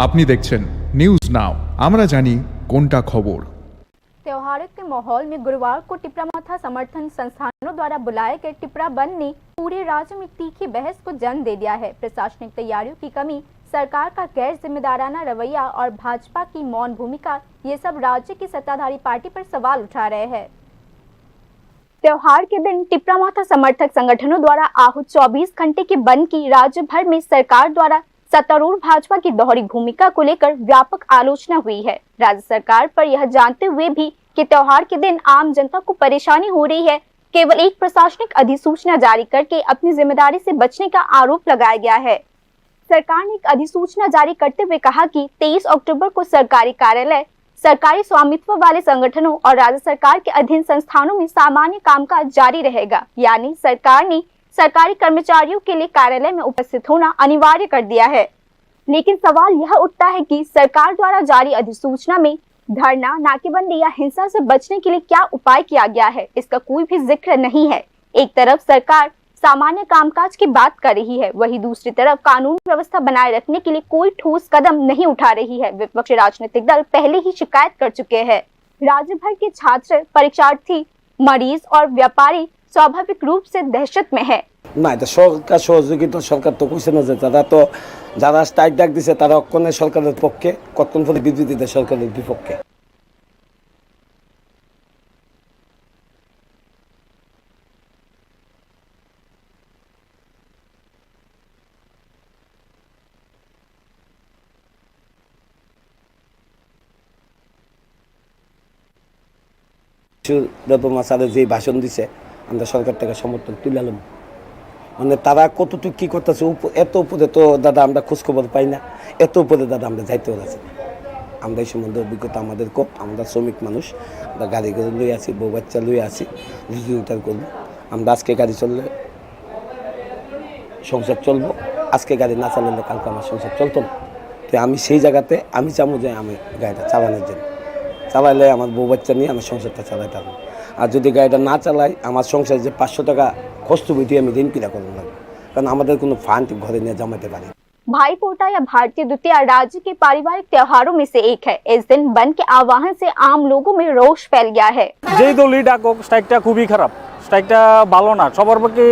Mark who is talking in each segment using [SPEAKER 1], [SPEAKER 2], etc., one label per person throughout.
[SPEAKER 1] আপনি দেখছেন news now, আমরা জানি কোনটা খবর।
[SPEAKER 2] त्योहारों के माहौल में गुरुवार को टिपरामाथा समर्थन संस्थानों द्वारा बुलाए गए टिपरा बंद ने पूरे राज्य में तीखी बहस को जन्म दे दिया है। प्रशासनिक तैयारियों की कमी, सरकार का गैर जिम्मेदाराना रवैया और भाजपा की मौन भूमिका, ये सब राज्य की सत्ताधारी पार्टी पर सवाल उठा रहे हैं। त्योहार के दिन टिपरामाथा समर्थक संगठनों द्वारा आहूत 24 घंटे के बंद की राज्य भर में सरकार द्वारा सत्तारूढ़ भाजपा की दोहरी भूमिका को लेकर व्यापक आलोचना हुई है। राज्य सरकार पर यह जानते हुए भी कि त्योहार के दिन आम जनता को परेशानी हो रही है, केवल एक प्रशासनिक अधिसूचना जारी करके अपनी जिम्मेदारी से बचने का आरोप लगाया गया है। सरकार ने एक अधिसूचना जारी करते हुए कहा कि 23 अक्टूबर को सरकारी कार्यालय, सरकारी स्वामित्व वाले संगठनों और राज्य सरकार के अधीन संस्थानों में सामान्य कामकाज जारी रहेगा। यानी सरकार ने सरकारी कर्मचारियों के लिए कार्यालय में उपस्थित होना अनिवार्य कर दिया है। लेकिन सवाल यह उठता है कि सरकार द्वारा जारी अधिसूचना में धरना, नाकेबंदी या हिंसा से बचने के लिए क्या उपाय किया गया है, इसका कोई भी जिक्र नहीं है। एक तरफ सरकार सामान्य कामकाज की बात कर रही है, वहीं दूसरी तरफ कानून व्यवस्था बनाए रखने के लिए कोई ठोस कदम नहीं उठा रही है। विपक्षी राजनीतिक दल पहले ही शिकायत कर चुके हैं। राज्य भर के छात्र, परीक्षार्थी, मरीज और व्यापारी स्वाभाविक रूप से दहशत में है।
[SPEAKER 3] না, এটা সরকার সহযোগিতা সরকার তো কইছে না যে যারা স্ট্রাইক ডাক দিছে তারা অক্ষণে সরকারের পক্ষে, কতক্ষণ পরে বিবৃতি দেয় সরকারের বিপক্ষে। স্যারের যে ভাষণ দিছে আমরা সরকার থেকে সমর্থন তুলে মানে তারা কতটুকু কি করতেছে, এত উপরে তো দাদা আমরা খোঁজখবর পাই না, এত উপরে দাদা আমরা যাইতে পারছি। আমরা এই সম্বন্ধে অভিজ্ঞতা আমাদের কম, আমরা শ্রমিক মানুষ, আমরা গাড়ি করে লই আছি, বউ বাচ্চা লই আছি, রুজিরোজগার করবো। আমরা আজকে গাড়ি চললে সংসার চলবো, আজকে গাড়ি না চালালে কালকে আমার সংসার চলতো না। তো আমি সেই জায়গাতে আমি চাবো যে আমি গাড়িটা চালানোর জন্য, চালাইলে আমার বউ বাচ্চা নিয়ে আমি সংসারটা চালাইতে পারবো। আর যদি গাড়িটা না চালাই আমার সংসার যে 500 টাকা কষ্ট বইটি আমি ঋণ কিনা করবো লাগবে, কারণ আমাদের কোনো ফান্ড ঘরে নিয়ে জমাতে পারি।
[SPEAKER 2] भाई फोटा या भारतीय द्वितीया राज्य के पारिवारिक त्योहारों में से एक है। इस दिन बंद के आह्वान से आम लोगों में रोष फैल गया है।
[SPEAKER 4] যেই দলই ডাকুক স্ট্রাইকটা খুবই খারাপ, স্ট্রাইকটা ভালো না, সবার পক্ষে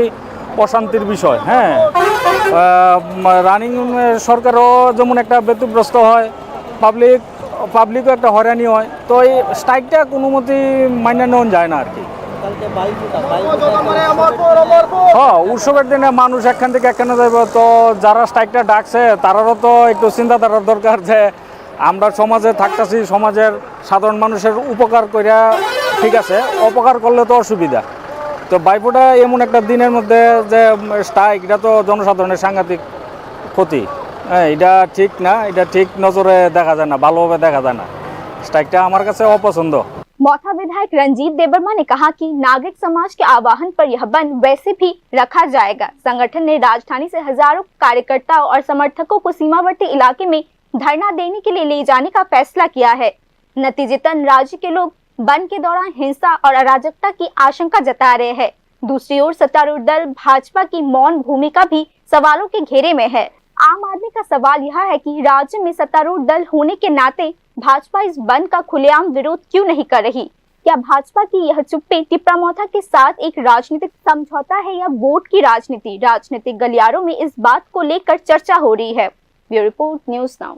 [SPEAKER 4] অশান্তির বিষয়। হ্যাঁ, রানিং সরকারও যেমন একটা ব্যতিগ্রস্ত হয়, পাবলিকও একটা হয়রানি হয়। তো এই স্ট্রাইকটা কোনো মতেই মান্য নেওয়া যায় না আর কি। হ্যাঁ, উৎসবের দিনে মানুষ একখান থেকে একখানে যাইব, তো যারা স্ট্রাইকটা ডাকছে তারারও তো একটু চিন্তাধারার দরকার যে আমরা সমাজে থাকতেছি, সমাজের সাধারণ মানুষের উপকার কইরা ঠিক আছে, অপকার করলে তো অসুবিধা। তো বাইফোঁটা এমন একটা দিনের মধ্যে যে স্ট্রাইক, এটা তো জনসাধারণের সাংঘাতিক ক্ষতি। হ্যাঁ, এটা ঠিক না, এটা ঠিক নজরে দেখা যায় না, ভালোভাবে দেখা যায় না। স্ট্রাইকটা আমার কাছে অপছন্দ।
[SPEAKER 2] मौथा विधायक रंजीत देबरमा ने कहा कि नागरिक समाज के आह्वान पर यह बंद वैसे भी रखा जाएगा। संगठन ने राजधानी से हजारों कार्यकर्ताओं और समर्थकों को सीमावर्ती इलाके में धरना देने के लिए ले जाने का फैसला किया है। नतीजतन राज्य के लोग बंद के दौरान हिंसा और अराजकता की आशंका जता रहे हैं। दूसरी ओर सत्तारूढ़ दल भाजपा की मौन भूमिका भी सवालों के घेरे में है। आम आदमी का सवाल यह है कि राज्य में सत्तारूढ़ दल होने के नाते भाजपा इस बंद का खुलेआम विरोध क्यों नहीं कर रही? क्या भाजपा की यह चुप्पी टिपरामाथा के साथ एक राजनीतिक समझौता है या वोट की राजनीति? राजनीतिक गलियारों में इस बात को लेकर चर्चा हो रही है। Bureau report, news now.